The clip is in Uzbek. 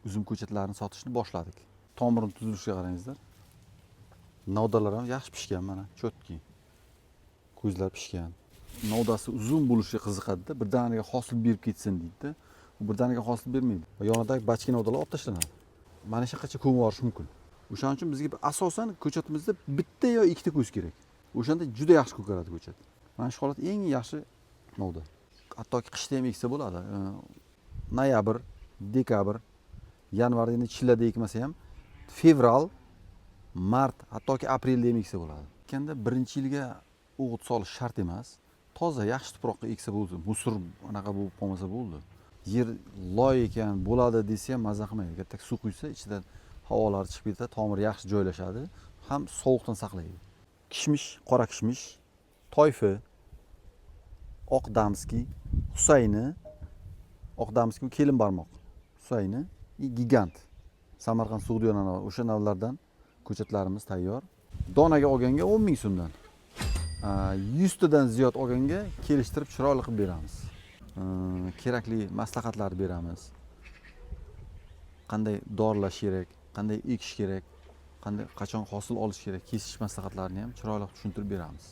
uzum ko'chatlarini sotishni boshladik. Tomirini tuzilishiga qarangizlar. Novdalar ham yaxshi pishgan, mana cho'tki. Ko'zlar pishgan. Novdasi uzun bo'lishiga qiziqadi-da, birdaniga hosil berib ketsin deydi-da. U birdaniga hosil bermaydi. Va yonidagi bachka novdalar olib tashlanadi. Mana shu yoqqacha ko'mib yuborish mumkin. O'shaning uchun bizga asosan ko'chatimizda bitta yo ikkita ko'z kerak. O'shanda juda yaxshi ko'karadi ko'chat. Mana shu holat eng yaxshi novda. Hattoki qishda ham eksa bo'ladi. Noyabr, dekabr, yanvarda endi chillada ekmasa ham fevral, mart, hattoki aprelda ham eksa bo'ladi. Kanda birinchi yilga o'g'it solish shart emas. Toza yaxshi tuproqqa eksa bo'ldi. Musur anaqa bo'lib qolmasa bo'ldi. Yer loy ekan bo'ladi desa ham maza qilmaydi. Katta suv quysa, ichidan havolar chiqib ketadi, tomir yaxshi joylashadi, ham sovuqdan saqlaydi. Kishmish, qora kishmish, toyfi, oq damski, Husayni, oq damski kelin barmoq, Husayni, gigant. Samarqand Sug'diyon o'sha navlardan ko'chatlarimiz tayyor. Donaga olganga 10 ming so'mdan. 100 tadan ziyod olganga kelishtirib chiroyli qilib beramiz. Kerakli maslahatlarni beramiz. Qanday dorlash kerak, qanday ekish kerak, qanday qachon hosil olish kerak, kesish maslahatlarini ham chiroyli tushuntirib beramiz.